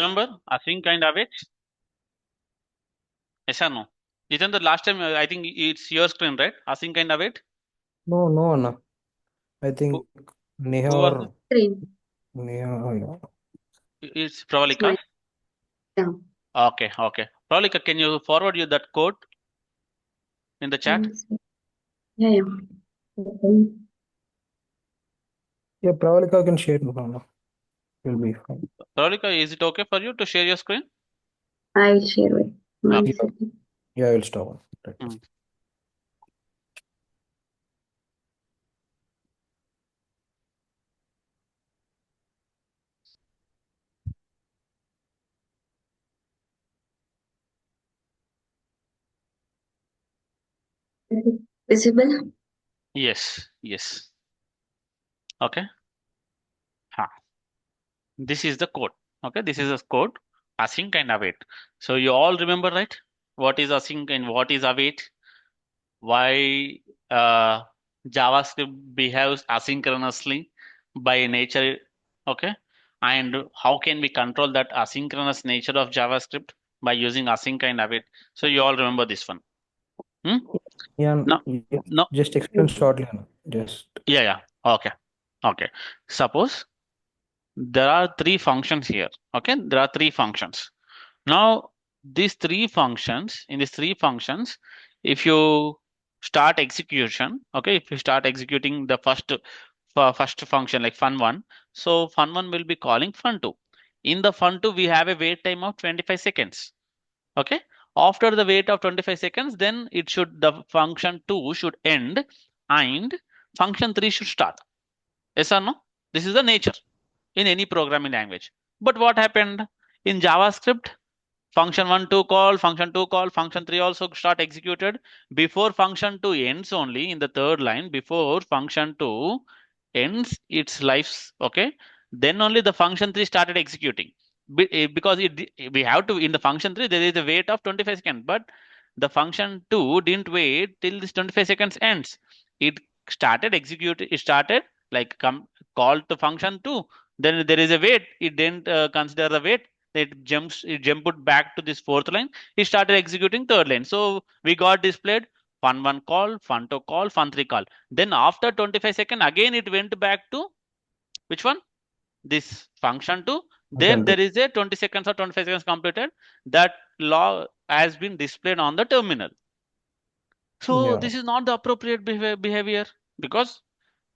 remember async and await? Yes or no? Jiten, the last time I think it's your screen, right? Async and await. No, Anna. I Who, think Neha who was it? or Screen. Neha, yeah. It's It's my Pravalika. yeah. Okay, okay. Pravalika, can you forward you that code in the chat? Yeah, yeah. Okay. Yeah, Pravalika can share it, Anna. Will be fine. Pravalika, is it okay for you to share your screen? I'll share it. One Okay. Yeah, second. yeah, I will stop. Right. Hmm. Is it visible? Yes, yes. Okay. Ha. This is the code. Okay, this is the code. Async and await. So you all remember, right? What is async and what is await? Why uh, JavaScript behaves asynchronously by nature? Okay, and how can we control that asynchronous nature of JavaScript by using async and await? So you all remember this one. Hmm? Yeah, No, yeah, no. just explain shortly, Anna. Just Yeah, yeah. Okay, okay. Suppose there are three functions here. Okay, there are three functions. Now, in these three functions, if you start execution, okay, if you start executing the first function like fun1, so fun1 will be calling fun2. In the fun2, we have a wait time of 25 seconds. Okay. After the wait of 25 seconds, then the function 2 should end and function 3 should start. Yes or no? This is the nature in any programming language. But what happened in JavaScript? Function 1 to call, function 2 call, function 3 also start executed before function 2 ends only in the third line, before function 2 ends its lives. Okay, then only the function 3 started executing. Because we have to, in the function 3 there is a wait of 25 seconds, but the function 2 didn't wait till this 25 seconds ends. It started execute, it started like come call to function 2, then there is a wait, it didn't consider the wait, it jumped back to this fourth line, it started executing third line, so we got displayed fun1 call, fun2 call, fun3 call. Then after 25 seconds again it went back to which one, this function 2. Then function there two. is a 20 seconds or 25 seconds completed, that log has been displayed on the terminal. So Yeah, this is not the appropriate behavior, because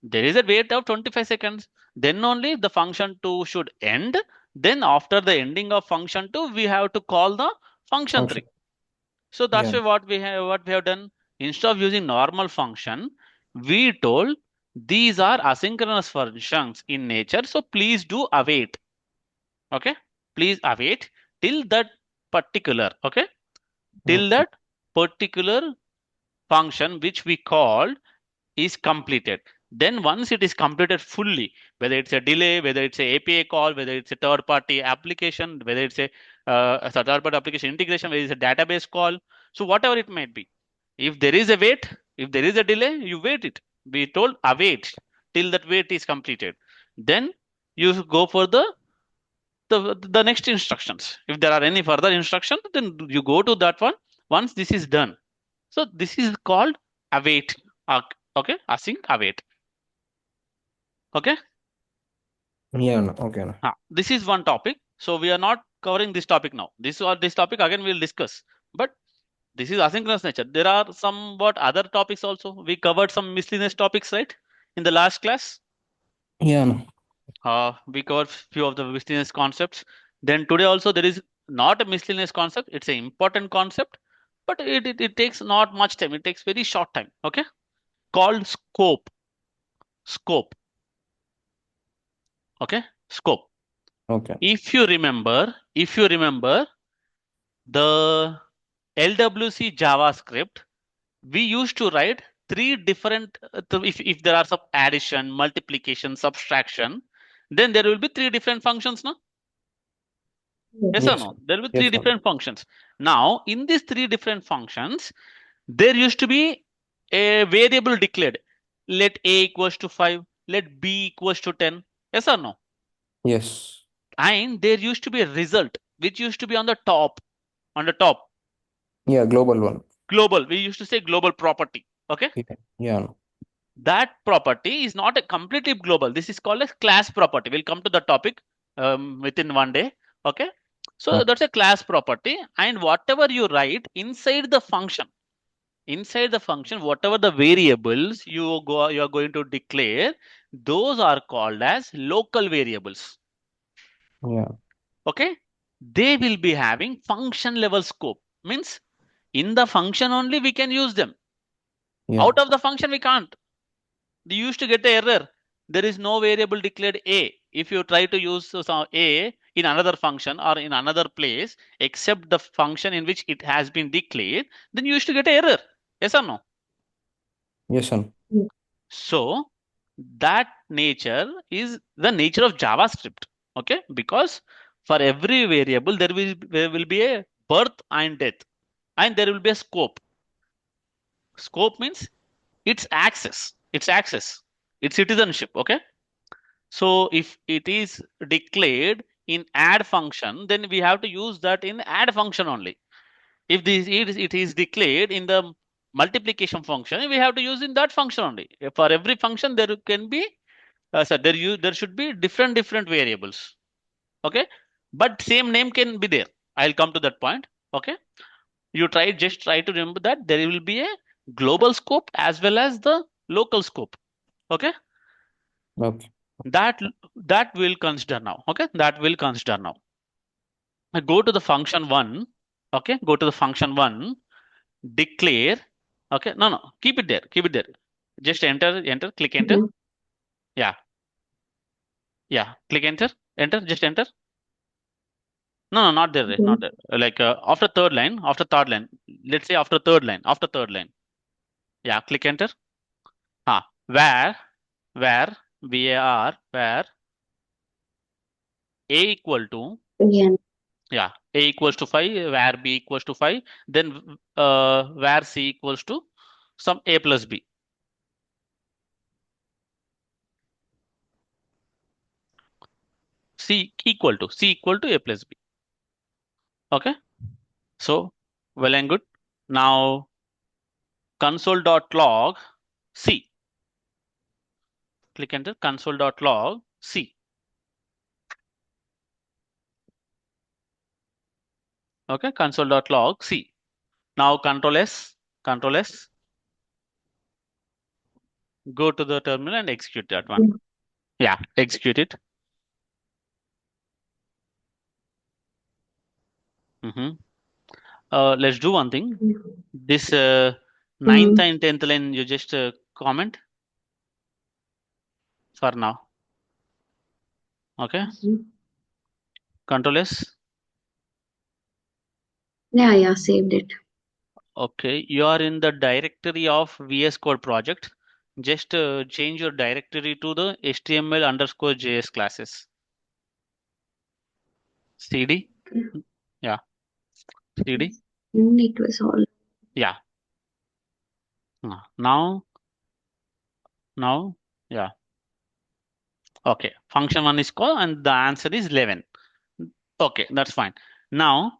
there is a wait of 25 seconds, then only the function 2 should end, then after the ending of function 2 we have to call the function 3. function. So that's Yeah, why what we have done, instead of using normal function, we told these are asynchronous functions in nature, so please do await. Okay, please await till that particular, okay, till okay. that particular function which we called is completed. Then once it is completed fully, whether it's a delay, whether it's a API call, whether it's a third party application, whether it's a third party application integration, whether it's a database call, so whatever it might be, if there is a wait, if there is a delay, you wait it. We told await till that wait is completed. Then you go for the next instructions. If there are any further instructions, then you go to that one once this is done. So this is called await. Okay, async await. Okay. Yeah, Anna. Okay, Anna. This is one topic. So we are not covering this topic now. This topic again we'll discuss. But this is asynchronous nature. There are somewhat other topics also. We covered some miscellaneous topics, right? In the last class, Yeah, Anna. we covered few of the miscellaneous concepts. Then today also there is not a miscellaneous concept. It's an important concept, but it takes not much time. It takes very short time. Okay, called scope. Scope. Okay, scope. Okay. If you remember the LWC JavaScript, we used to write three different, if there are some addition, multiplication, subtraction, then there will be three different functions, no? Yes or Yes, no? There will be three yes, Anna. different functions. Now, in these three different functions, there used to be a variable declared. Let A equals to 5, let B equals to 10. Yes or no? Yes. and there used to be a result which used to be on the top, Yeah, global one. global. We used to say global property. Okay, Yeah, no. that property is not a completely global. This is called a class property. We'll come to the topic within one day. Okay, so Okay. that's a class property, and whatever you write inside the function, whatever the variables you are going to declare, those are called as local variables. Yeah, Okay, they will be having function level scope. Means in the function only we can use them. yeah, Out of the function we can't. They used to get the error. There is no variable declared a. If you try to use some a in another function or in another place, except the function in which it has been declared, then you used to get an error. Yes or no? yes, son. So that nature is the nature of JavaScript. Okay, because for every variable there will be a birth and death, and there will be a scope. Scope means its access, its citizenship. Okay, so if it is declared in add function, then we have to use that in add function only. If it is declared in the multiplication function, we have to use in that function only. For every function there can be there should be different variables. Okay, but same name can be there. I'll come to that point. Okay, just try to remember that there will be a global scope as well as the local scope. Okay, Okay. that that will consider now. Okay, that will consider now. Go to the function one. Okay, go to the function one, declare. Okay, no, keep it there, just enter, click enter. Mhm. Yeah, click enter, just enter. No, not there, Okay. not there. Like after third line, let's say after third line. Yeah, click enter. Where, where a equal to, Again. yeah, a equals to 5, where b equals to 5, then where c equals to some a plus b. C equal to a plus b. Okay, so well and good. Now console.log c. Click enter. Console.log c. Okay, console.log c. Now control S, go to the terminal and execute that one. Yeah, execute it. Mhm. Let's do one thing. This ninth and 10th line, you just comment for now. Okay, Mhm. control S. Yeah, saved it. Okay, you are in the directory of VS Code project. Just change your directory to the HTML_JS classes. CD. Yeah, CD. And it was all. Yeah. Now, yeah. Okay, function one is called and the answer is 11. Okay, that's fine. Now,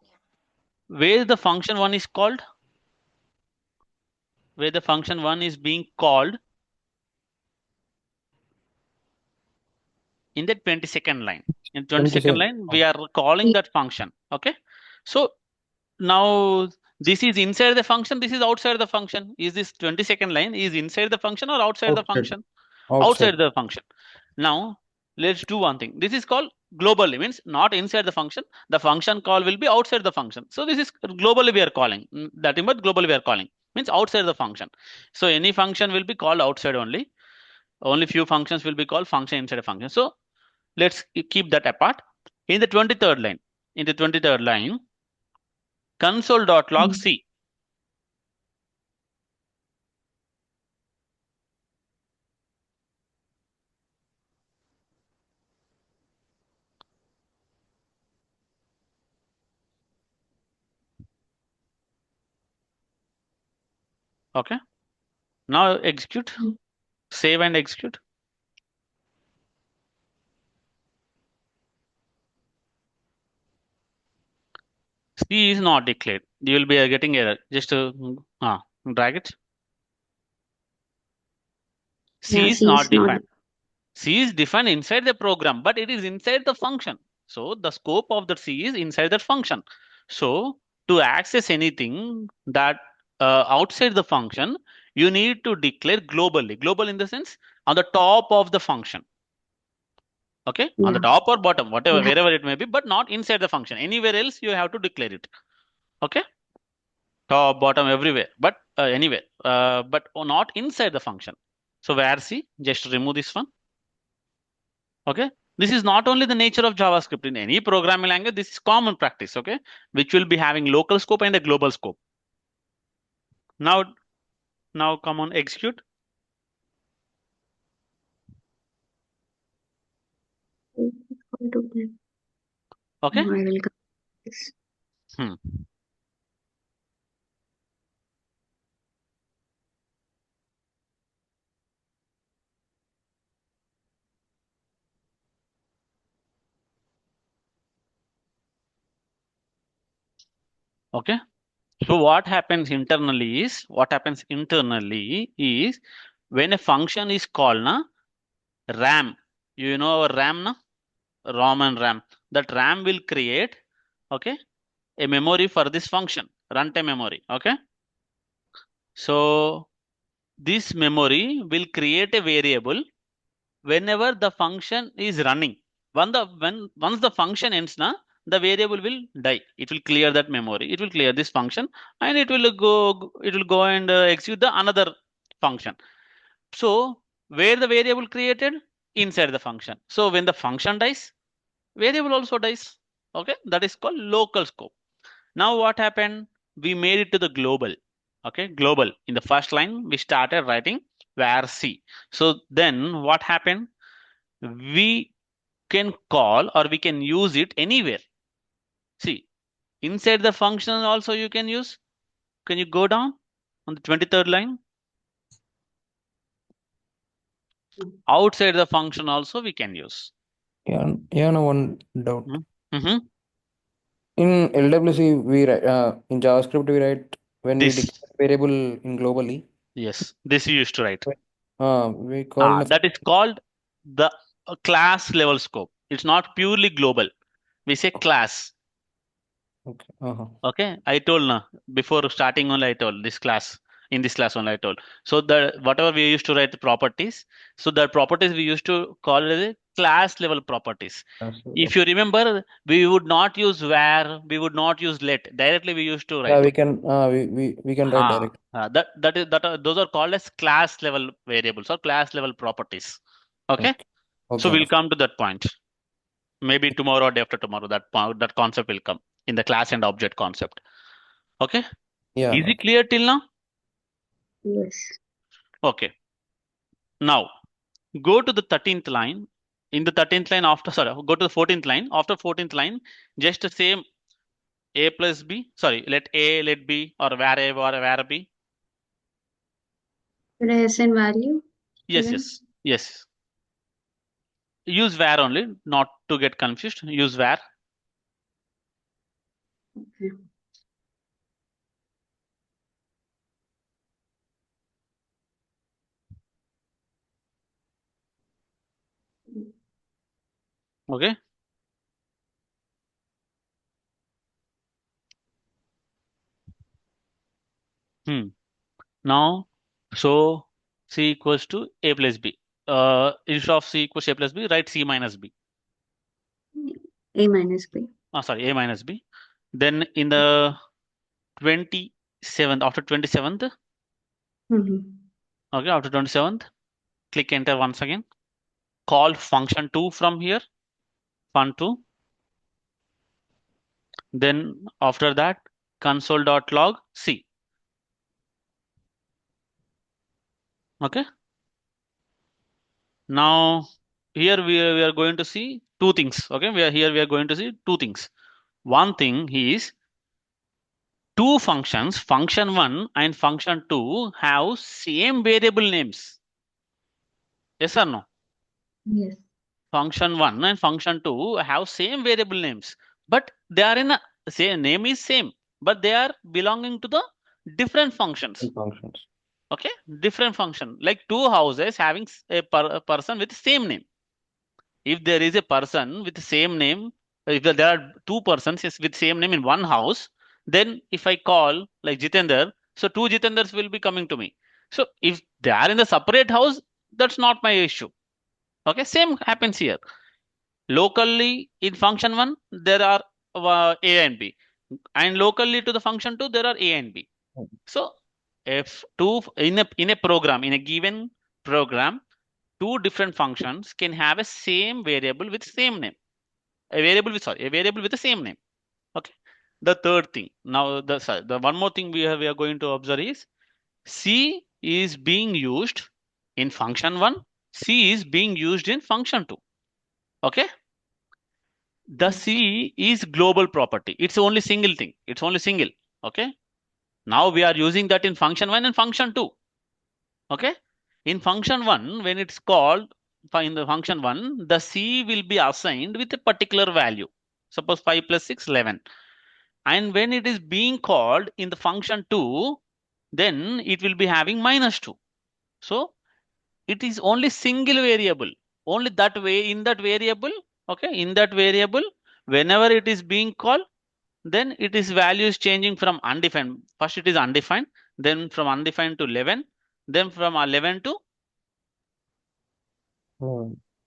where the function one is called, where the function one is being called in the 22nd line. In 22nd 27. line, we are calling that function. Okay, so now this is inside the function, this is outside the function. Is this 22nd line is inside the function or outside the Outside. function? Outside. Outside the function. Now let's do one thing. This is called globally, means not inside the function. The function call will be outside the function. So this is globally we are calling. That is what globally we are calling, means outside the function. So any function will be called outside only. Only few functions will be called function inside a function. So let's keep that apart. In the 23rd line, console.log c. Okay, now execute, save and execute. C is not declared. You will be getting error. Just drag it. C Yeah, is C not is not. defined. C is defined inside the program, but it is inside the function. So the scope of the C is inside that function. So to access anything that outside the function, you need to declare globally. Global in the sense on the top of the function. Okay, on the Yeah, top or bottom, whatever, yeah, wherever it may be, but not inside the function. Anywhere else, you have to declare it. Okay, top, bottom, everywhere, but anywhere, but not inside the function. So where C, just remove this one. Okay, this is not only the nature of JavaScript. In any programming language, this is common practice. Okay, which will be having local scope and a global scope. Now come on, execute. it's going to be. Okay. Now I will come to this. Hmm. Okay. So what happens internally is when a function is called na RAM. You know our RAM na, ROM and RAM. That RAM will create, okay, a memory for this function, runtime memory. Okay. So this memory will create a variable whenever the function is running. Once the function ends na, the variable will die. It will clear that memory. It will clear this function and it will go and execute the another function. So where the variable created? Inside the function. So when the function dies, variable also dies. Okay, that is called local scope. Now what happened? We made it to the global. Okay, global. In the first line, we started writing var C. So then what happened? We can call or we can use it anywhere. See, inside the function also you can use. Can you go down on the 23rd line? Outside the function also we can use. Yeah, yeah, no one doubt. Mm-hmm. In LWC, we write, in JavaScript, we write when we This, declare variable in globally. yes, this you used to write. We call in a That is called the class level scope. It's not purely global. We say class. okay. Uh-huh. Okay, I told na before starting only I told this class. In this class only I told. So the whatever we used to write the properties. So the properties we used to call it as a class level properties. If Okay. you remember, we would not use where, we would not use let. Directly we used to Yeah, write. we can write direct. Those are called as class level variables or class level properties. Okay. Okay. So Okay, we'll understand. come to that point. Maybe tomorrow or day after tomorrow, that concept will come in the class and object concept. Okay. Yeah, Is it okay. clear till now? Yes. Okay. Now go to the 13th line. In the 13th line after, sorry, go to the 14th line. After 14th line, just the same a plus b. Sorry, let a, let b, or var a, or var b. Should I assign value Yes, even? yes, yes. Use var only, not to get confused. Use var. Okay. Okay. Now, so c equals to a plus b. Instead of c equals a plus b, write c minus b. A minus B. Sorry, a minus b. Then in the 27th, after 27th, Mm-hmm. okay, after 27th, click enter once again. Call function 2 from here, fun2. Then after that, console.log c. Okay. Now here we are going to see two things. Okay, we are going to see two things. One thing is two functions, function 1 and function 2 have same variable names. Yes or no? Yes. Function 1 and function 2 have same variable names, but they are in a same name is same, but they are belonging to the different functions. Functions. Okay, different function. Like two houses having a person with same name. If there is a person with the same name, if there are two persons with same name in one house, then if I call like Jitender, so two Jitenders will be coming to me. So if they are in the separate house, that's not my issue. Okay, same happens here. Locally in function 1, there are A and B, and locally to the function 2, there are A and B. So if two in a program, in a given program, two different functions can have a same variable with same name. A variable with the same name. Okay. The third thing. Now the one more thing we are going to observe is C is being used in function 1. C is being used in function 2. Okay. The C is global property. It's only single thing. It's only single. Okay. Now we are using that in function 1 and function 2. Okay. In function 1, when it's called in the function 1, the C will be assigned with a particular value. Suppose 5 plus 6, 11. And when it is being called in the function 2, then it will be having minus 2. So it is only single variable. Only that way in that variable. Okay. In that variable, whenever it is being called, then it is value is changing from undefined. First it is undefined, then from undefined to 11, then from 11 to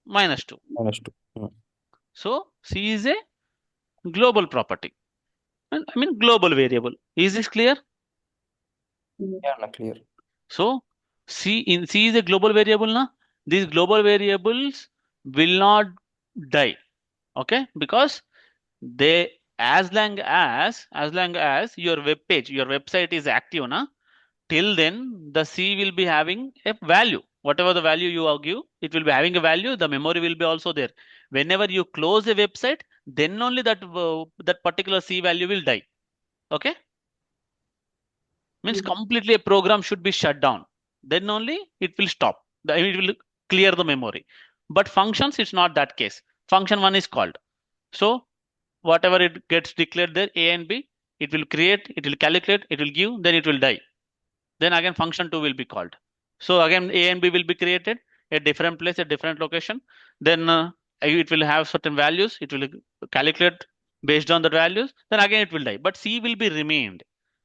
minus 2. Minus 2. So C is a global property. I mean global variable. Is this clear? Yeah, not clear. So C is a global variable now. These global variables will not die. Okay, because they as long as your web page, your website is active na, till then the C will be having a value. Whatever the value you give, it will be having a value. The memory will be also there. Whenever you close a website, then only that particular C value will die. Okay, means completely a program should be shut down. Then only it will stop. It will clear the memory. But functions, it's not that case. Function 1 is called. So whatever it gets declared there, A and B, it will create, it will calculate, it will give, then it will die. Then again function 2 will be called. So again A and B will be created at different place, at different location. Then it will have certain values. It will calculate based on the values. Then again it will die. But C will be remained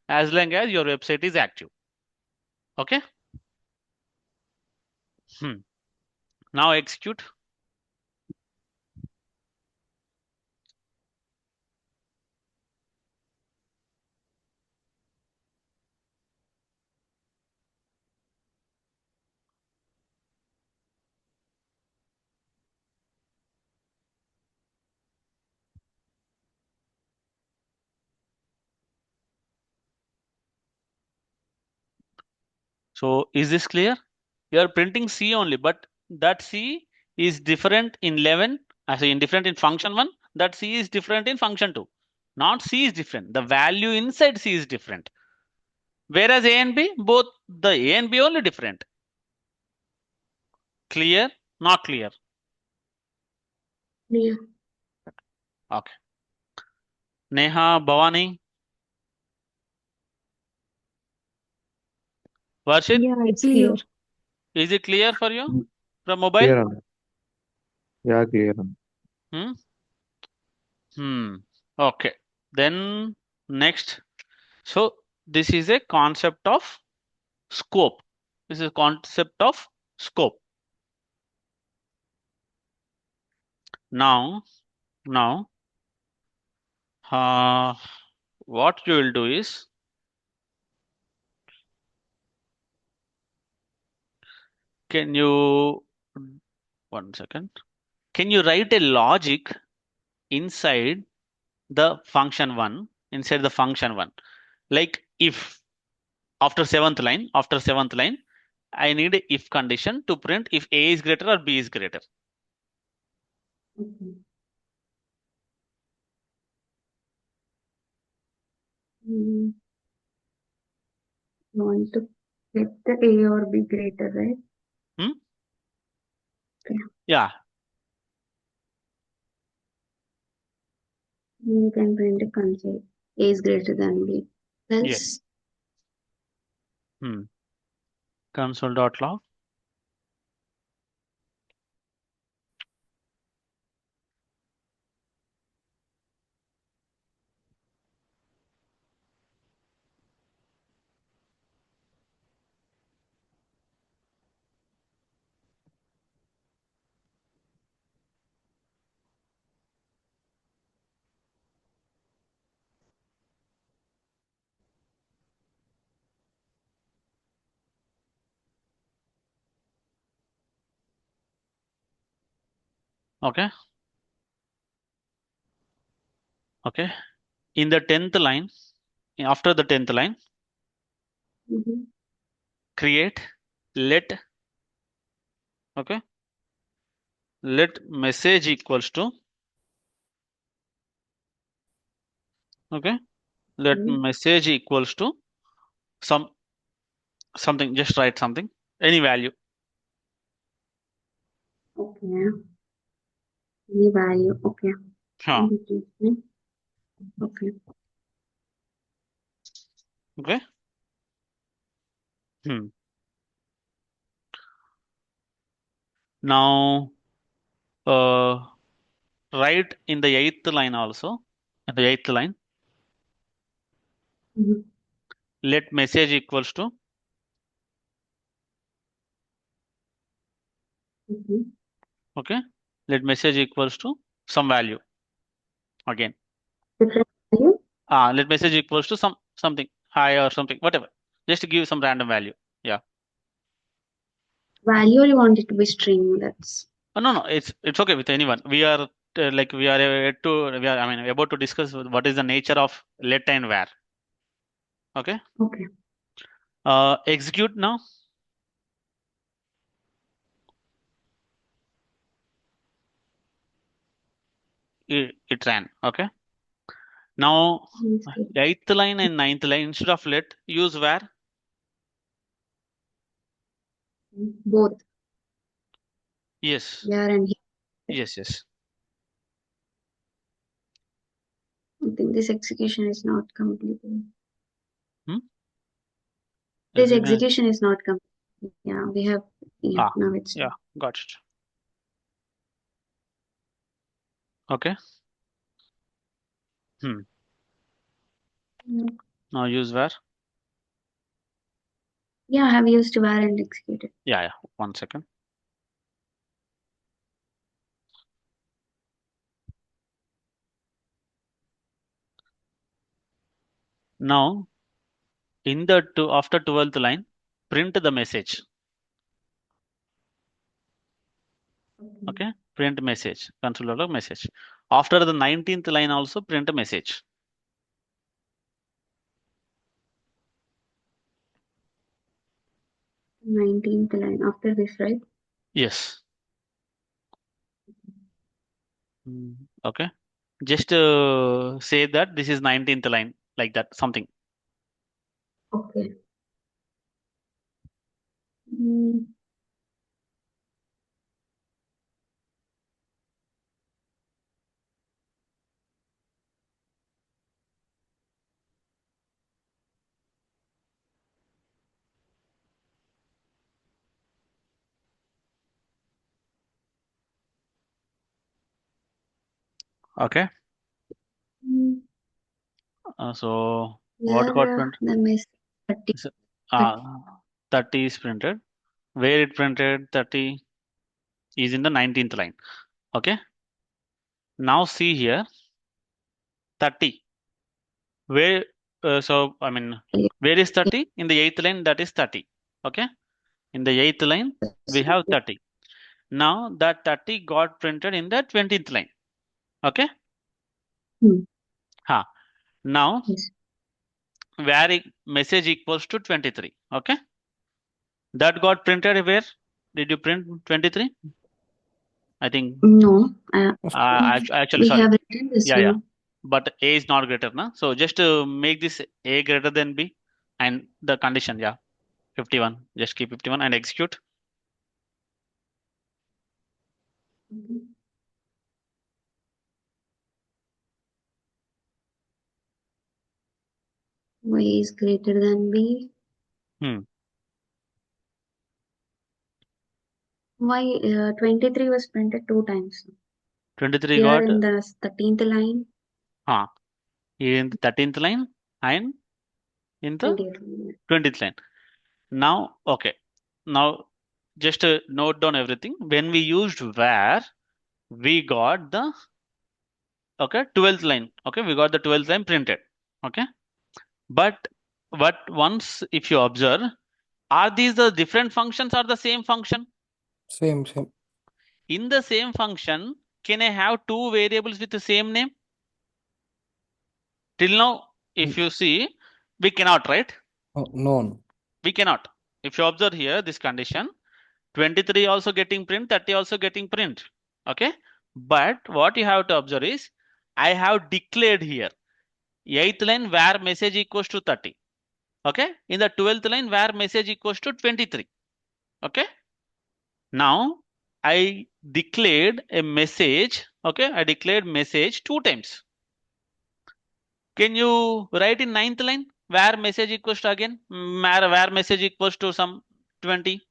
as long as your website is active. Okay. Now execute. So is this clear? You are printing C only, but that C is different in 11, as in different in function 1. That C is different in function 2. Not C is different. The value inside C is different. Whereas A and B, both the A and B only different. Clear? Not clear? Clear. Okay. Neha, Bhavani, Varshit, Yeah, it's clear. is it clear for you from mobile? Clear. Yeah, clear. Okay. Then next. So this is a concept of scope. This is a concept of scope. Now, what you will do is, can you, 1 second, can you write a logic inside the function 1, inside the function 1, like if after seventh line, I need a if condition to print if A is greater or B is greater. Okay. Want to get the A or B greater, right? Okay. Yeah. You can print a console. A is greater than B. Yes. Else, Console.log. Okay. Okay. In the 10th line, after the 10th line, mhm, create let, okay, let message equals to, okay, let okay, message equals to some something, just write something, any value. okay. Any value, okay. Huh. Okay. Okay. Hmm. Now, write in the 8th line also, in the 8th line, Mhm, let message equals to, mhm. okay, let message equals to some value again. Different value. Let message equals to something high or something, whatever. Just to give some random value. Yeah. Value or you want it to be string? That's No, no, it's okay with anyone. We are like we are we are, I mean, about to discuss what is the nature of let and where. Okay. okay. Execute now. It ran. Okay. Now, Yes, yes. 8th line and 9th line, instead of let, use where. Both Yes. here and here. Yes. Yes. I think this execution is not completed. Hmm? This Execution. execution is not complete. Yeah, we have. Yeah, Ah, now it's yeah, done. got it. Okay. Hmm. Mm. Now use where. Yeah, I have used var and executed. Yeah, yeah. 1 second. Now, in the after 12th line, print the message. Okay, print message, console log message. After the 19th line also print a message. 19th line after this, right? Yes. Okay. Just say that this is 19th line, like that, something. Okay. Mm, Okay. mm. So what got Here print? the message 30. Is, uh, 30 is printed. Where it printed 30 is in the 19th line. Okay. Now see here 30. Where, so I mean, where is 30? In the 8th line, that is 30. Okay. In the 8th line, we have 30. Now that 30 got printed in the 20th line. Okay. Hmm. Now Yes. where message equals to 23. Okay. That got printed where? Did you print 23? I think, No, actually, we sorry. have written this Yeah, yeah. one. But A is not greater, na? So just to make this A greater than B and the condition, yeah, 51. Just keep 51 and execute. Mhm. Y is greater than B. Hmm. Why 23 was printed 2 times? 23 Here got in the 13th line, in the 13th line and in the 20th line. 20th line. Now, okay. Now, just note down everything. When we used where, we got the 12th line. Okay, we got the 12th line printed. Okay, but once if you observe, are these the different functions or the same function? Same. In the same function, can I have two variables with the same name? Till now, if you see, we cannot, right? Oh, no. We cannot. If you observe here, this condition, 23 also getting print, 30 also getting print. Okay. But what you have to observe is, I have declared here, 8th line where message equals to 30. Okay. In the 12th line where message equals to 23. Okay. Now I declared a message. Okay. I declared message 2 times. Can you write in 9th line where message equals to again, where message equals to some 20?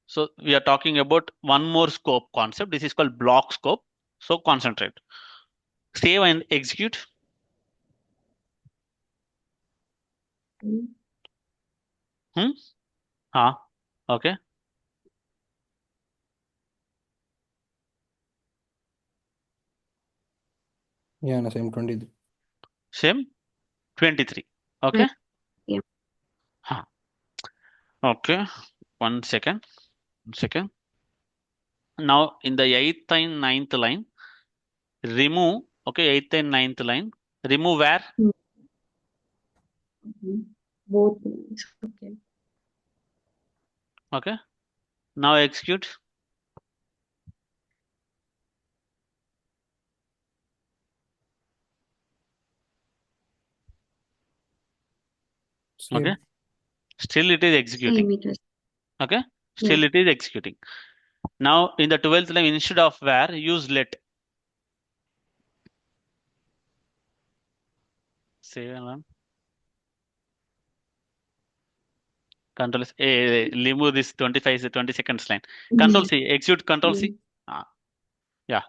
So we are talking about one more scope concept. This is called block scope. So concentrate. Save and execute. Hmm. Okay. Yeah, no, same 23. Same 23. Okay. Yeah. Huh. Okay. 1 second. 1 second. Now in the 8th and 9th line, remove. Okay, 8th and 9th line. Remove where? Both lines. Okay. Okay. Now execute. Okay. Same. Still it is executing. Same it was. Okay. Yeah. Still it is executing. Now in the 12th line, instead of where, use let. Save and run. Control C. Remove this 25 20 seconds line. Control C. Execute. Control C. Yeah.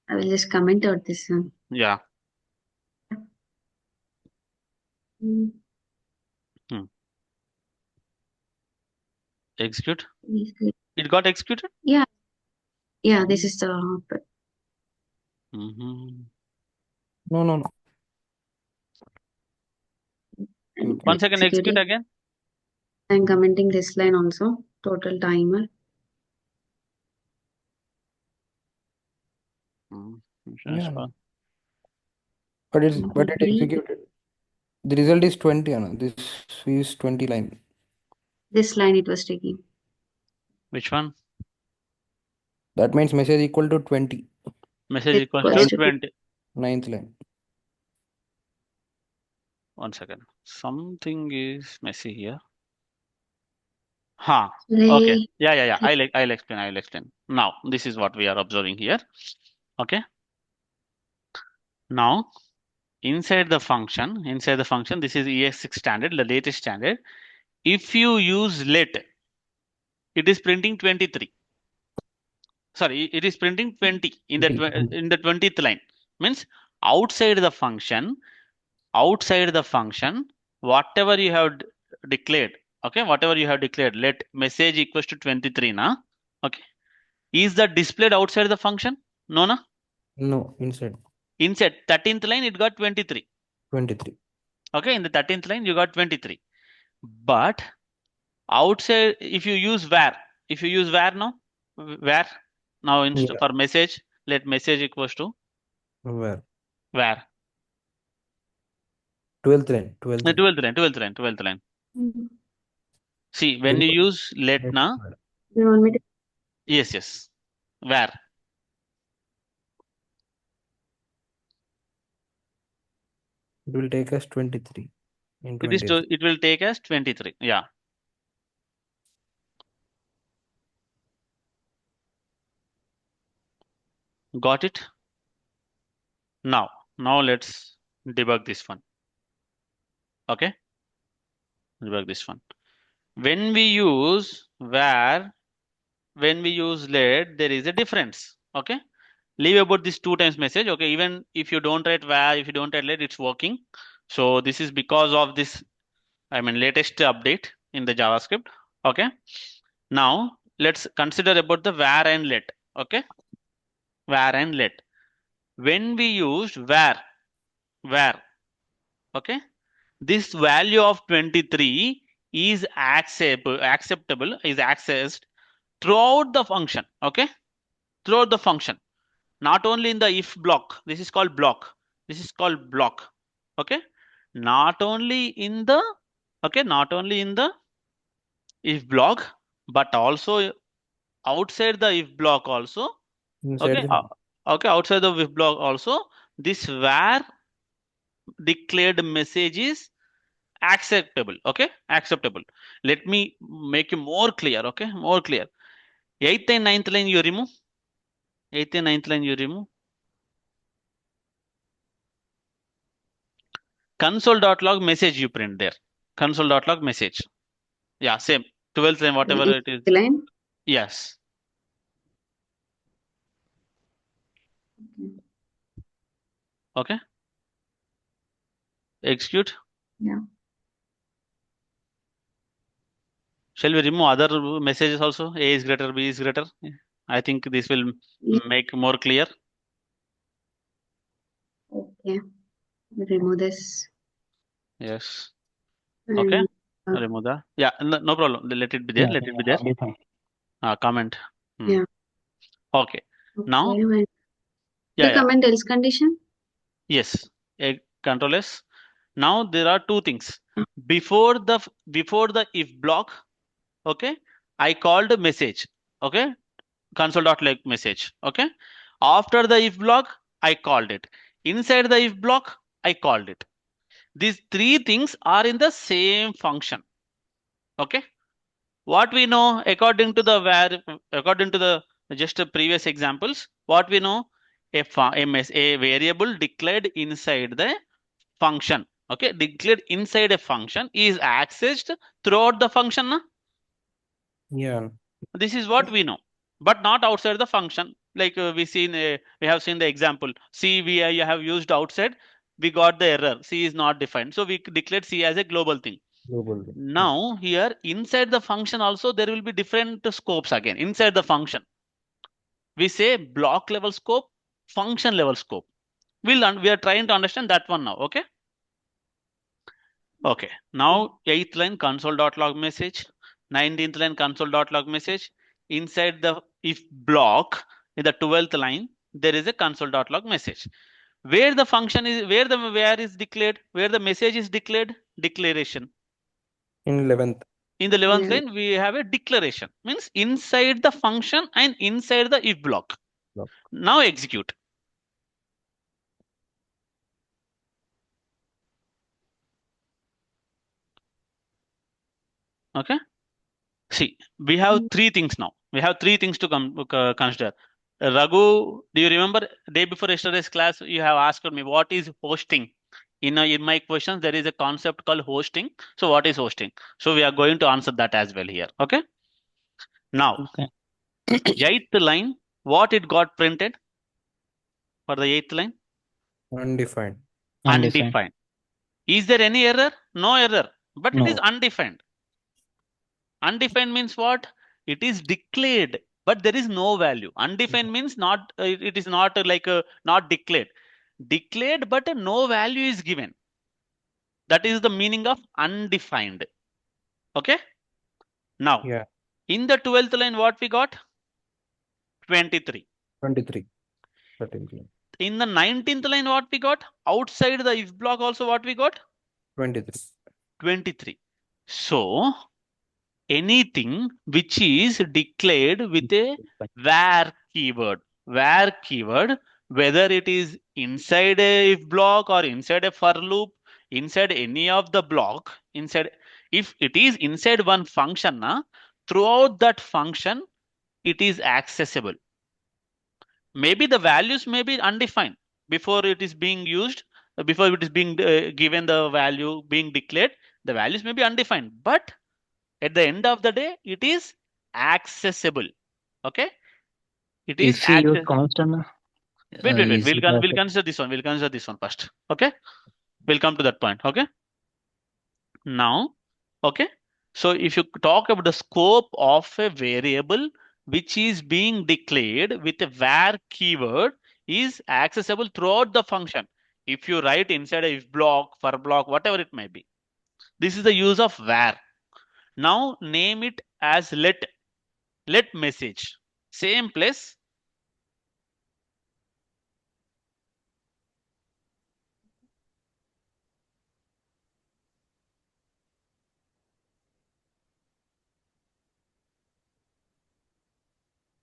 I will just comment out this one. Yeah. Mm. Execute. Is good. It got executed. Yeah. Yeah. This is the output. Mm-hmm. No. And 1 second. Execute executing. again. I'm commenting this line also. Total timer. Yeah, Sure. no. But it 23. executed. The result is 20, Anna. This is 20 line. This line it was taking. Which one? That means message equal to 20. Message It equals to was to 20. 9th line. 1 second. Something is messy here. Okay. play. Yeah. I'll explain. Now, this is what we are observing here. Okay. Now, inside the function, this is ES6 standard, the latest standard. If you use let, it is printing 23. Sorry, it is printing 20 in the 20th line. Means outside the function, whatever you have declared, okay, whatever you have declared, let message equals to 23 na, okay, is that displayed outside the function? No na. No, inside. Inside 13th line it got 23. 23. Okay, in the 13th line you got 23. But outside, if you use where now, where now Yeah. for message, let message equals to Where? where? 12th line. 12th line. 12th line. See, when you Remove use let let na, where. You want me to? yes, where? It will take us 23 in 20th. It will take us 23. Yeah. Got it? Now let's debug this one. Okay, debug this one. When we use var, when we use let, there is a difference. Okay, leave about this 2 times message. Okay, even if you don't write var, if you don't write let, it's working. So this is because of this, I mean, latest update in the JavaScript. Okay, now let's consider about the var and let. Okay, var and let. When we used var, okay, this value of 23 is acceptable, is accessed throughout the function. Okay, throughout the function, not only in the if block. This is called block. This is called block. Okay, not only in the, okay, not only in the if block, but also outside the if block also. Inside Okay, the okay, outside the if block also, this var declared message is acceptable. Okay, acceptable. Let me make you more clear. Okay, more clear. 8th and 9th line you remove. 8th and 9th line you remove. Console.log message you print there. Console.log message. Yeah, same. 12th line, whatever In it is. the line. Yes. Okay. Execute. Yeah. Shall we remove other messages also? A is greater, B is greater. I think this will Yeah. make more clear. Okay. Remove this. Yes. And Okay. Remove that. Yeah, no problem. Let it be there. yeah, Let it be there. everything. Comment. yeah. Okay. Now, Okay. When yeah, the comment else condition. yes. Control S. Now there are two things. Before the if block, okay, I called a message. Okay, console.log message. Okay. After the if block, I called it. Inside the if block, I called it. These three things are in the same function. Okay. What we know according to the just previous examples, what we know, a variable declared inside the function. Okay, declared inside a function is accessed throughout the function. Na? Yeah. This is what we know, but not outside the function. Like we have seen the example. C I have used outside. We got the error. C is not defined, so we declared C as a global thing. Global. Now here inside the function also there will be different scopes again inside the function. We say block level scope, function level scope. We are trying to understand that one now. Okay. Okay. Now 8th line console.log message, 19th line console.log message. Inside the if block in the 12th line there is a console.log message. Where the function is, where is declared, where the message is declared, declaration. In 11th. In the 11th Yeah. line, we have a declaration. Means inside the function and inside the if block. Now execute. Okay. See, we have three things now. We have three things to consider. Raghu, do you remember day before yesterday's class, you have asked me what is hosting? In my questions, there is a concept called hosting. So what is hosting? So we are going to answer that as well here. Okay. Now, Okay. 8th line, what it got printed for the 8th line? Undefined. Undefined. Is there any error? No error, but No. it is undefined. Undefined means what? It is declared, but there is no value. Undefined means not. It is not not declared. Declared, but no value is given. That is the meaning of undefined. Okay. Now, Yeah. in the 12th line, what we got? 23. 23. 13. In the 19th line, what we got? Outside the if block, also what we got? 23. 23. So anything which is declared with a var keyword, whether it is inside a if block or inside a for loop, inside any of the block, if it is inside one function, throughout that function, it is accessible. Maybe the values may be undefined, before it is being used, before it is being given the value being declared, the values may be undefined, but at the end of the day, it is accessible. Okay, it is If we use access. constant, Wait. is it as We'll consider this one. We'll consider this one first. Okay, we'll come to that point. Okay, now, okay. So if you talk about the scope of a variable which is being declared with a var keyword is accessible throughout the function. If you write inside a if block, for block, whatever it may be, this is the use of var. Now name it as let message. Same place.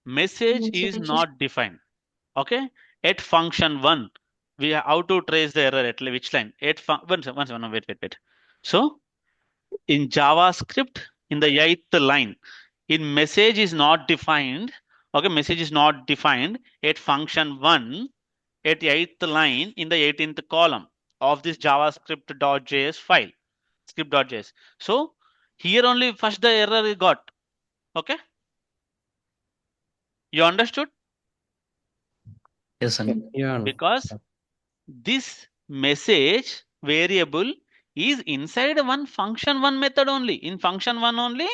Message is not defined. Okay, at function 1, we have how to trace the error at which line? At wait. So in JavaScript, in the 8th line, in message is not defined. Okay, message is not defined at function 1 at 8th line in the 18th column of this JavaScript.js file, script.js. So here only first the error is got. Okay, you understood? yes, and Yeah. Because this message variable is inside one function 1 method only. In function 1 only,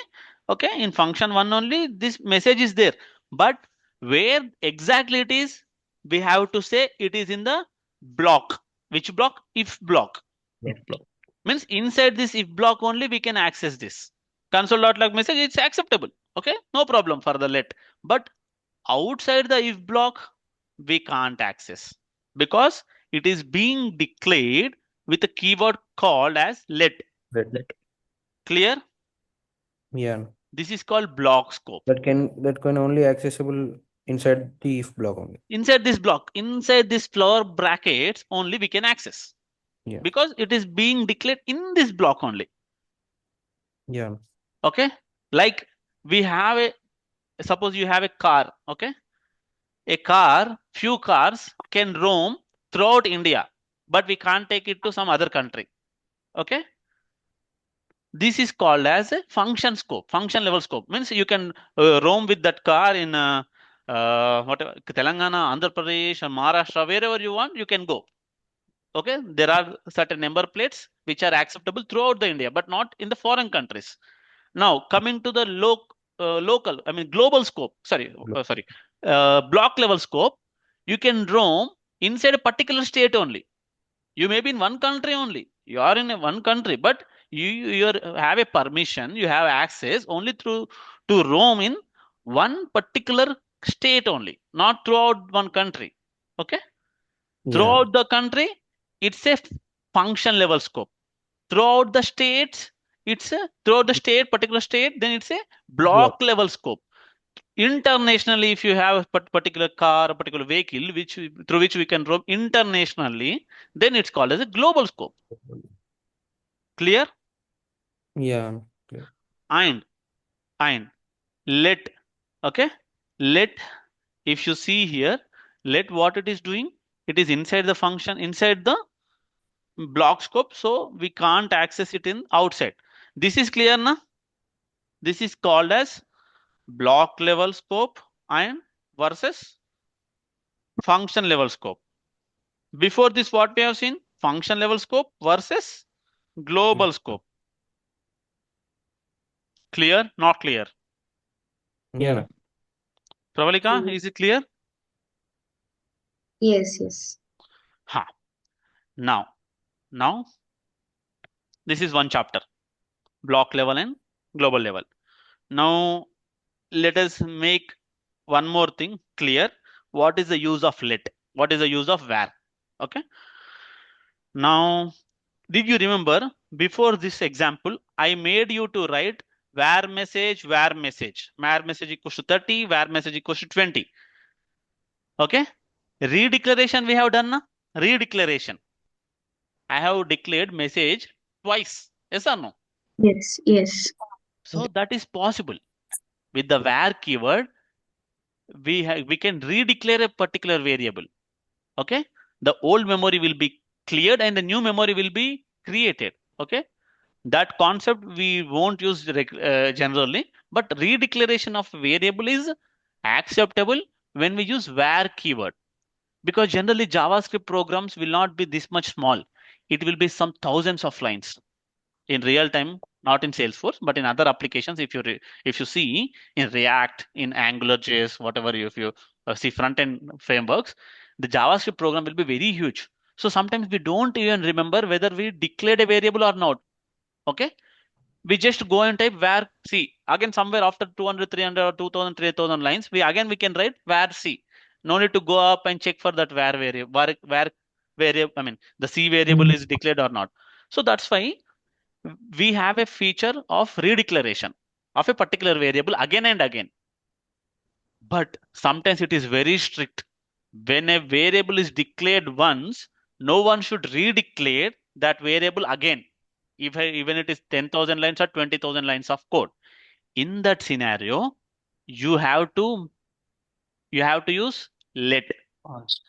okay, in function 1 only, this message is there. But where exactly it is, we have to say it is in the block. Which block? If block. Means inside this if block only we can access this. Console.log message, it's acceptable. Okay, no problem for the let. But outside the if block, we can't access because it is being declared with a keyword called as let. Clear? Yeah. This is called block scope. That can only accessible inside the if block only. Inside this block, inside this flower brackets only we can access. Yeah. Because it is being declared in this block only. Yeah. Okay, like we have a, suppose you have a car. Okay, a car, few cars can roam throughout India, but we can't take it to some other country. Okay, this is called as a function scope. Function level scope means you can roam with that car in whatever, Telangana, Andhra Pradesh, or Maharashtra, wherever you want, you can go. Okay, there are certain number plates which are acceptable throughout the India, but not in the foreign countries. Now coming to the local, I mean global scope. Block level scope. You can roam inside a particular state only. You may be in one country only. You are in one country, but you have a permission. You have access only through to roam in one particular state only, not throughout one country. Okay, throughout the country, it's a function level scope. Throughout the states, it's a throughout the state, particular state, then it's a block level scope. Internationally, if you have a particular car, a particular vehicle, through which we can roam internationally, then it's called as a global scope. Clear? Yeah. Clear. And let, okay, let, if you see here, let what it is doing, it is inside the function, inside the block scope, so we can't access it in outside. This is clear now? This is called as block level scope and versus function level scope. Before this, what we have seen? Function level scope versus global scope. Clear? Not clear? Yeah. Pravalika, is it clear? Yes. Ha. Now, this is one chapter, block level and global level. Now, let us make one more thing clear. What is the use of let? What is the use of var? Okay. Now, did you remember before this example, I made you to write var message equals to 30, var message equals to 20. Okay. Redeclaration we have done na? Redeclaration. I have declared message twice. Yes or no? Yes. So that is possible. With the var keyword, we can redeclare a particular variable. Okay. The old memory will be cleared and the new memory will be created. Okay, that concept we won't use generally, but redeclaration of variable is acceptable when we use var keyword, because generally JavaScript programs will not be this much small. It will be some thousands of lines in real time, not in Salesforce, but in other applications. If you see in React, in Angular JS, whatever, if you see front end frameworks, the JavaScript program will be very huge. So sometimes we don't even remember whether we declared a variable or not. Okay, we just go and type var c again somewhere after 200, 300, or 2000, 3000 lines. We can write var c. No need to go up and check for that var variable, var variable. I mean, the c variable is declared or not. So that's why we have a feature of redeclaration of a particular variable again and again. But sometimes it is very strict. When a variable is declared once, no one should redeclare that variable again, even it is 10,000 lines or 20,000 lines of code. In that scenario, you have to use let. Const.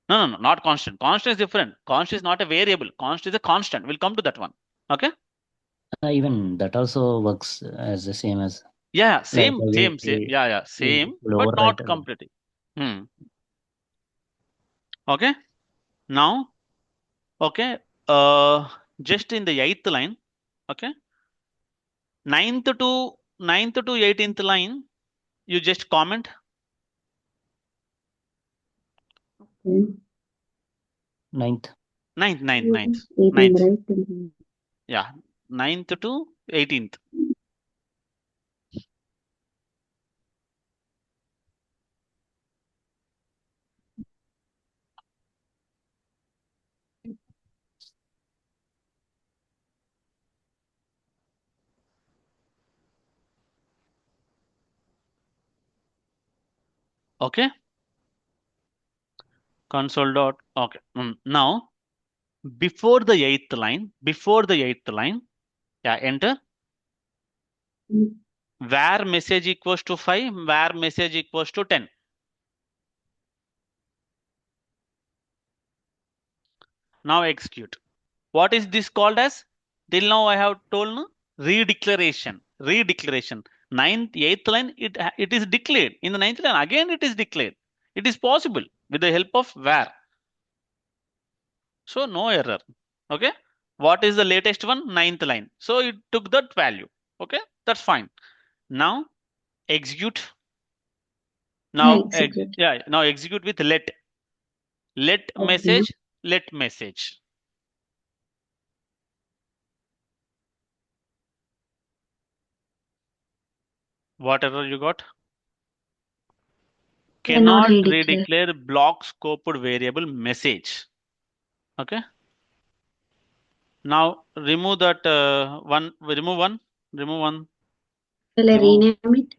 No, not constant. Constant is different. Const is not a variable. Const is a constant. We'll come to that one. Okay. Even that also works as the same as Yeah, like same, we, same, same. Yeah, we same, will but overwrite not completely. Hmm. Okay. Now, okay. Just in the eighth line. Okay. Ninth to 18th line, you just comment. Okay. ninth. Ninth, ninth, You ninth, 18, ninth. right? Yeah, 9th to 18th. Okay. Console dot. Okay. Now, before the eighth line, yeah, enter. Mm. Var message equals to 5, var message equals to 10. Now execute. What is this called as? Till now I have told no? Redeclaration. Redeclaration. Ninth, eighth line, it is declared. In the ninth line, again it is declared. It is possible with the help of var. So no error. Okay. What is the latest one? Ninth line. So it took that value. Okay. That's fine. Now execute. I Now execute. yeah. Now execute with let. Let Okay. message. Let message. What error you got? Cannot Cannot redeclare. redeclare block scoped variable message. Okay. Now remove that one. Remove one. Shall I Remove. rename it?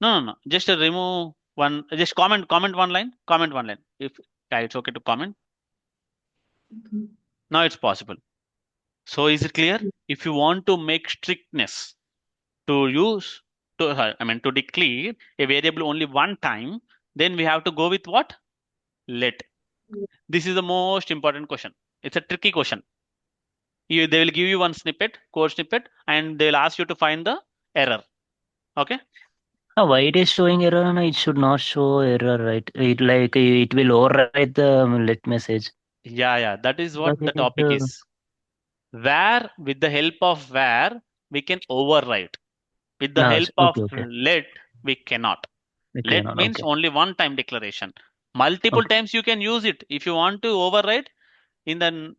No. Just remove one. Just comment one line. Comment one line. If yeah, it's okay to comment. Okay. Now it's possible. So is it clear? If you want to make strictness to use to declare a variable only one time, then we have to go with what? Let. This is the most important question. It's a tricky question. They will give you one snippet, code snippet, and they will ask you to find the error. Okay. Why it is showing error and it should not show error, right? It will overwrite the let message. Yeah. That is what But the it is topic is. Where with the help of where we can overwrite. With the help of okay. let we cannot. We Let cannot. means Okay. only one time declaration. Multiple Okay. times you can use it. If you want to overwrite in the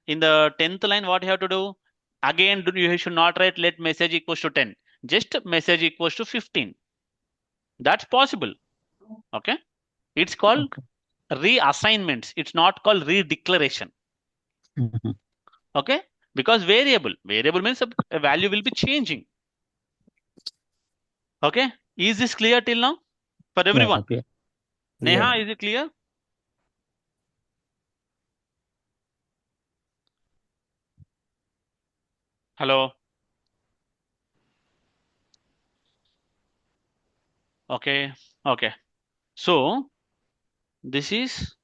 10th line, what you have to do? Again, you should not write let message equals to 10. Just message equals to 15. That's possible. Okay. It's called Okay. reassignments. It's not called redeclaration. Mhm. Okay. Because variable means a value will be changing. Okay. Is this clear till now for Yeah. everyone? Okay. Neha, Yeah. is it clear? Hello. Okay. Okay. So this is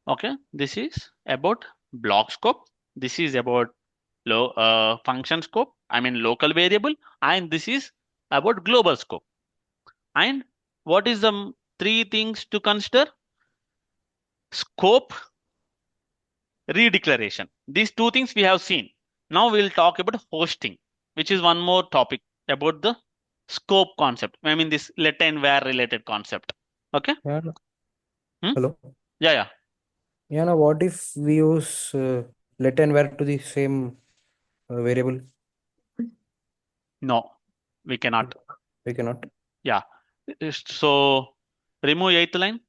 Okay, this is about block scope. This is about function scope, I mean local variable, and this is about global scope. And what is the three things to consider? Scope, redeclaration. These two things we have seen. Now we'll talk about hosting, which is one more topic about the scope concept. I mean this let and where related concept. Okay. Yeah. Hmm? Hello. Yeah, yeah. Yeah. Now, what if we use let and where to the same variable? No, we cannot. We cannot. Yeah. So remove eighth line.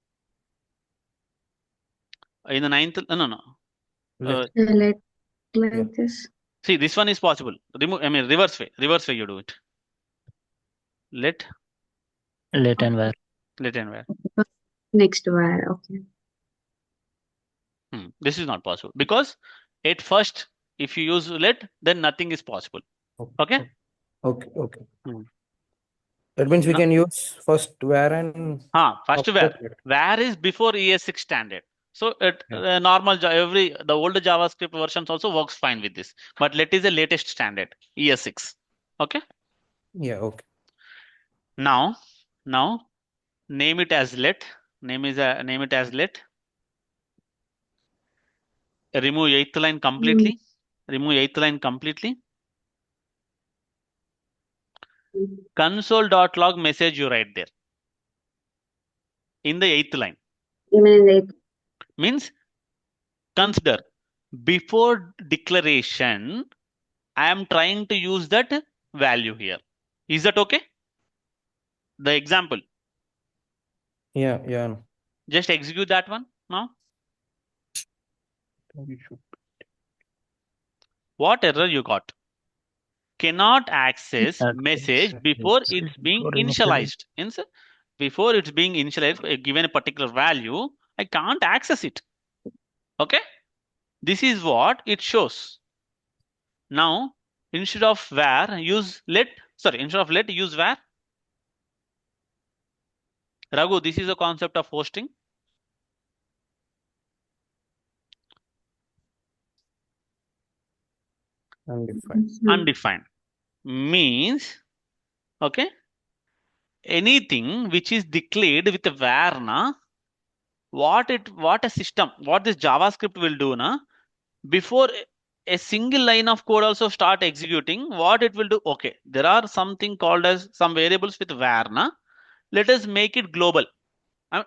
In the ninth, no. Let. Let like Yeah. this. See, this one is possible. Remove, I mean, reverse way you do it. Let Let and where. and where. Next where. Okay. This is not possible because at first, if you use let, then nothing is possible. Okay. Okay. Okay. Hmm. That means we No. can use first where and First after where. let. Where is before ES6 standard. So it Yeah. normal the older JavaScript versions also works fine with this. But let is the latest standard ES6. Okay. Yeah. Okay. Now name it as let. Name it as let. Remove eighth line completely. Remove eighth line completely. Console.log message you write there in the eighth line. Even like Means consider before declaration, I am trying to use that value here. Is that okay? The example. Yeah. Yeah. Just execute that one now. We should. What error you got? Cannot access message before it's being Before initially. initialized. Before it's being initialized, given a particular value, I can't access it. Okay? This is what it shows. Now, instead of where, use let. Sorry, instead of let, use where. Raghu, this is the concept of hosting. Undefined. Undefined means, okay, anything which is declared with a where na, what a system, what this JavaScript will do na, before a single line of code also start executing, what it will do, okay, there are something called as some variables with where na, let us make it global.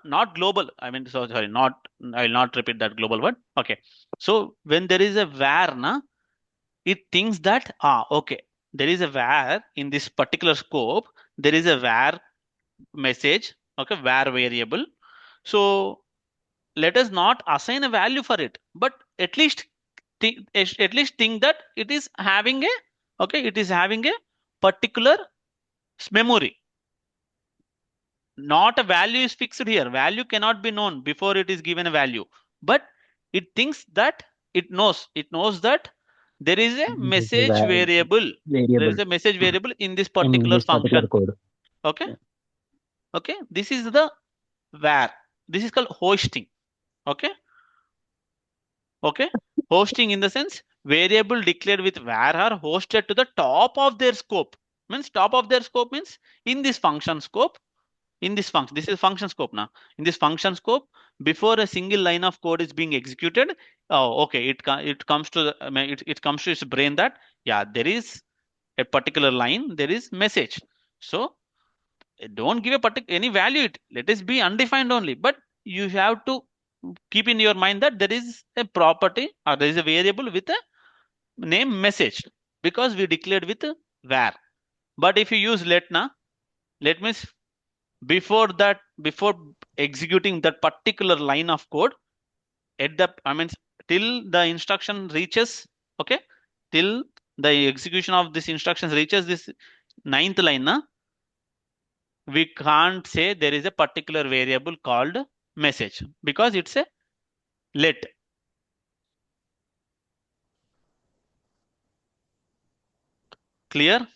Not global, I mean, so sorry, not, I will not repeat that global word. Okay, so when there is a where na, it thinks that okay, there is a where in this particular scope, there is a where message, okay, where variable. So let us not assign a value for it, but at least think that it is having a, okay, it is having a particular memory. Not a value is fixed here, value cannot be known before it is given a value, but it thinks that it knows that there is a This is message where variable, there variable is a message variable in this in particular this particular function. code. Okay. Okay, this is the where, this is called hosting. Okay. Okay, hosting in the sense variable declared with where are hosted to the top of their scope. Means top of their scope means in this function scope, in this function, this is function scope now. In this function scope, before a single line of code is being executed, oh, okay, it comes to the, it comes to its brain that yeah, there is a particular line, there is message. So don't give a particular any value. Let it be undefined only, but you have to keep in your mind that there is a property or there is a variable with a name message because we declared with where. But if you use let na, let means before that, before executing that particular line of code, at the, I mean, till the instruction reaches, okay, till the execution of this instruction reaches this ninth line na, we can't say there is a particular variable called message because it's a let. Clear?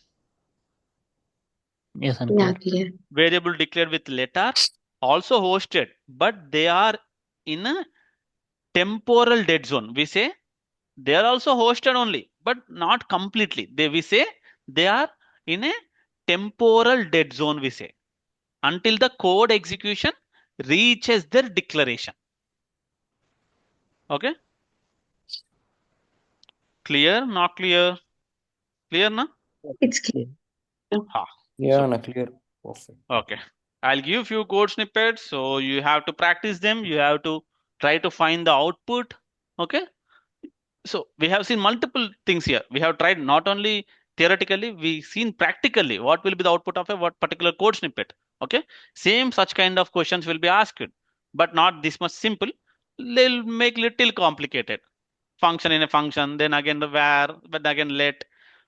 Yes, yeah, unclear. clear. Variable declared with let are also hosted, but they are in a temporal dead zone. We say they are also hosted only, but not completely. We say they are in a temporal dead zone, we say, until the code execution reaches their declaration. Okay? Clear? Not clear? Clear, na? It's clear. Ha. Yeah, So, na clear. Perfect. okay. I'll give few code snippets. So you have to practice them. You have to try to find the output. Okay. So we have seen multiple things here. We have tried not only theoretically, we seen practically what will be the output of a what particular code snippet. Okay. Same such kind of questions will be asked, but not this much simple. They'll make little complicated. Function in a function, then again the where, but again let,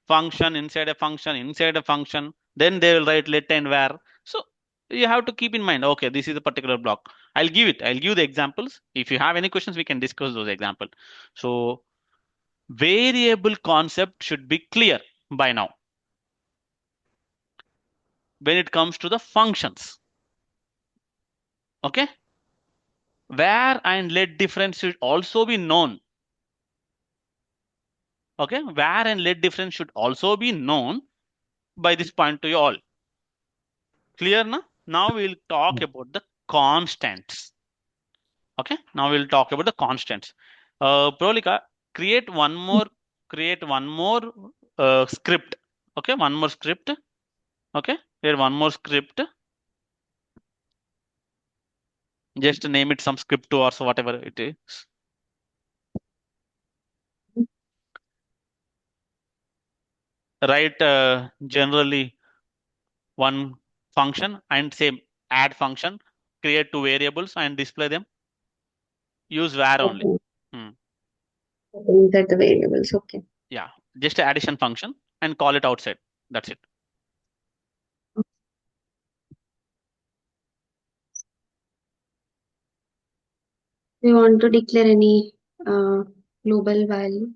function inside a function, then they will write let and where. So you have to keep in mind, okay, this is a particular block. I'll give the examples. If you have any questions, we can discuss those examples. So variable concept should be clear by now when it comes to the functions. Okay, where and let difference should also be known. Okay, where and let difference should also be known by this point to you all. Clear na? Now we'll talk about the constants. Okay, now we'll talk about the constants. Prolika, create one more script. Okay, one more script. Okay, here one more script. Just name it some script or so whatever it is. Write generally one function and say add function, create two variables and display them. Use where only. Okay. Hmm. Inside the variables. Okay. Yeah, just an addition function and call it outside. That's it. We want to declare any global value.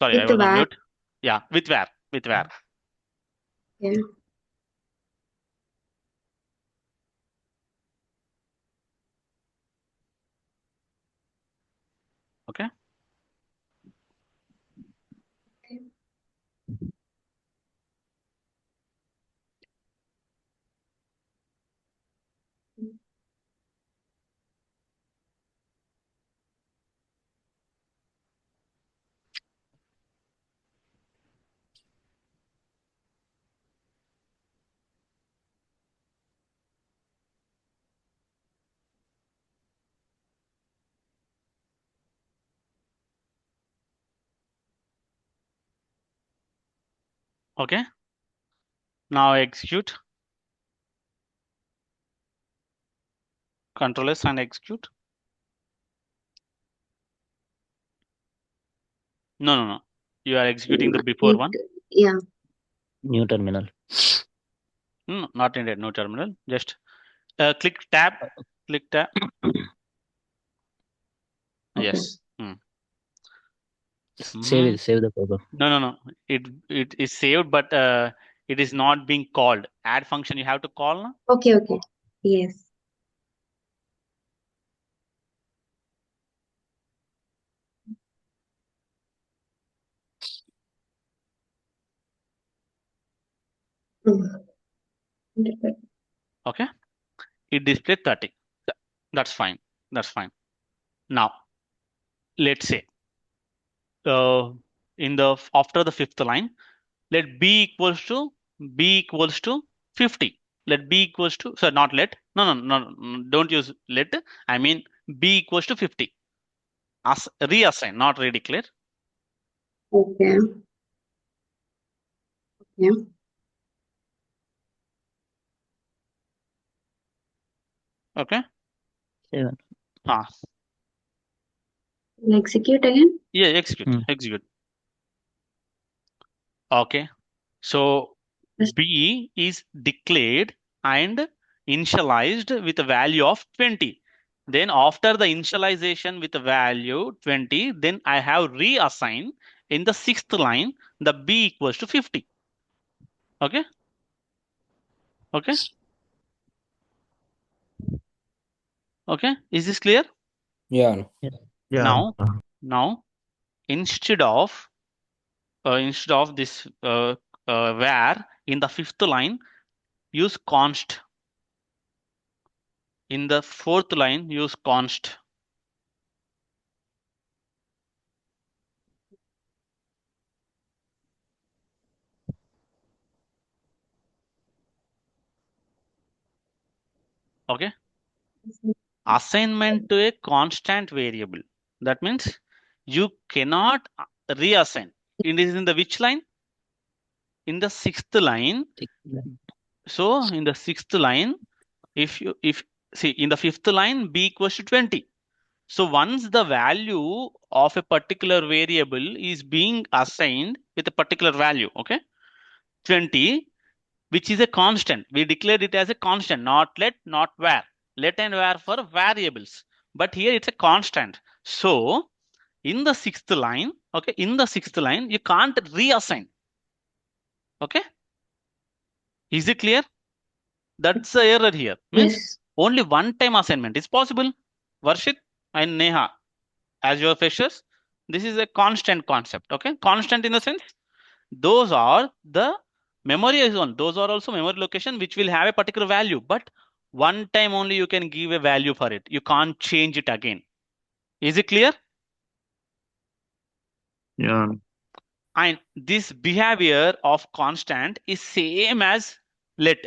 Sorry, I With was on var. mute. Yeah, with where. Yeah. Okay. Okay. Now execute. Control S and execute. No. You are executing the before one. Yeah. New terminal. No, not in no terminal. Just click tab. Click tab. Okay. Yes. Save the program. No. It is saved, but it is not being called. Add function you have to call. No? Okay. Yes. Okay. It displayed 30. That's fine. Now, let's say after the fifth line, let b equals to 50. Let b equals to, so not let, no, don't use let. I mean b equals to 50. Reassign, not redeclare. Okay. Yeah. Okay. Yeah. Execute again. Yeah, execute. Okay. So Yes. b is declared and initialized with a value of 20. Then after the initialization with the value 20, then I have reassigned in the sixth line the b equals to 50. Okay. Okay. Okay. Is this clear? Yeah. No. Yeah. Now, instead of this where in the fifth line, use const. In the fourth line, use const. Okay. Assignment to a constant variable. That means you cannot reassign. It is in the which line? In the sixth line. So in the sixth line, if see in the fifth line, b equals to 20. So once the value of a particular variable is being assigned with a particular value, okay, 20, which is a constant. We declared it as a constant, not let, not var. Let and var for variables. But here it's a constant. So in the sixth line, okay, in the sixth line, you can't reassign. Okay. Is it clear? That's the error here. Means Yes. only one time assignment is possible. Varshit and Neha, as your freshers, this is a constant concept. Okay. Constant in the sense, those are the memory zone. Those are also memory location which will have a particular value. But one time only you can give a value for it. You can't change it again. Is it clear? Yeah. And this behavior of constant is same as let,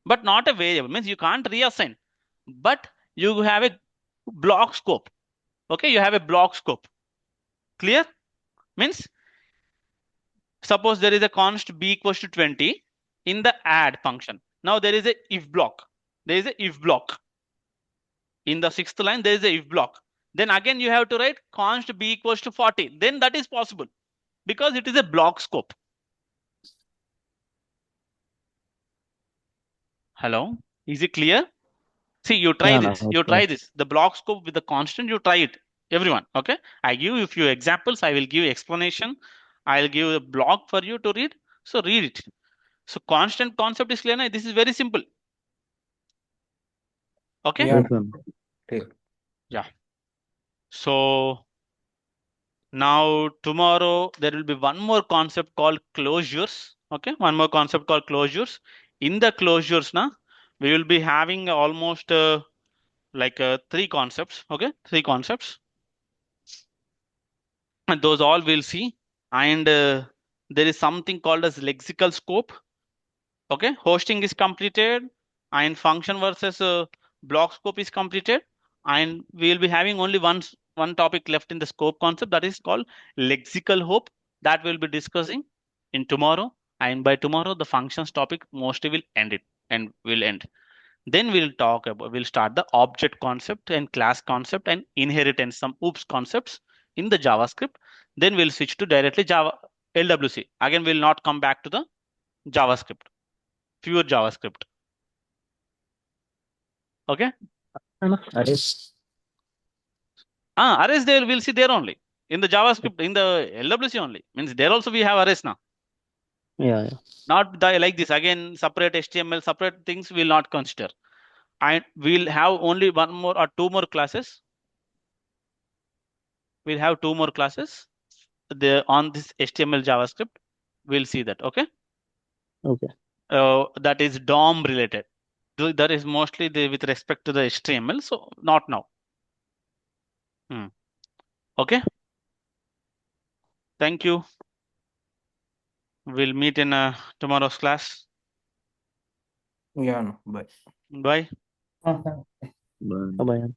but not a variable. Means you can't reassign, but you have a block scope. Okay, you have a block scope. Clear? Means suppose there is a const b equals to 20 in the add function. Now there is a if block. There is a if block. In the sixth line, there is a if block. Then again you have to write const b equals to 40. Then that is possible because it is a block scope. Hello, is it clear? See, you try Yeah, this. no, You it's try clear. this. The block scope with the constant, you try it. Everyone, okay? I give you a few examples. I will give explanation. I'll give a block for you to read. So read it. So constant concept is clear now. This is very simple. Okay? Yeah. Yes, No. ma'am. Clear. Yeah. So now tomorrow there will be one more concept called closures. Okay, one more concept called closures. In the closures, now we will be having almost like three concepts. Okay, three concepts, and those all we'll see. And there is something called as lexical scope. Okay, hosting is completed, and function versus block scope is completed, and we will be having only one topic left in the scope concept, that is called lexical hope, that we'll be discussing in tomorrow. And by tomorrow the functions topic mostly will end it and will end. Then we'll start the object concept and class concept and inheritance, some oops concepts in the JavaScript. Then we'll switch to directly Java LWC. Again, we'll not come back to the JavaScript, pure JavaScript. Okay. Arrays. Arrays there we'll see there only in the JavaScript, in the LWC only. Means there also we have arrays now. Yeah. Not like this again, separate HTML, separate things we'll not consider. And we'll have only one more or two more classes. We'll have two more classes there on this HTML JavaScript. We'll see that. Okay. Okay. That is DOM related. That is mostly with respect to the HTML. So not now. Okay. Thank you. We'll meet in tomorrow's class. Yeah. No. Bye. Bye. Bye. Bye.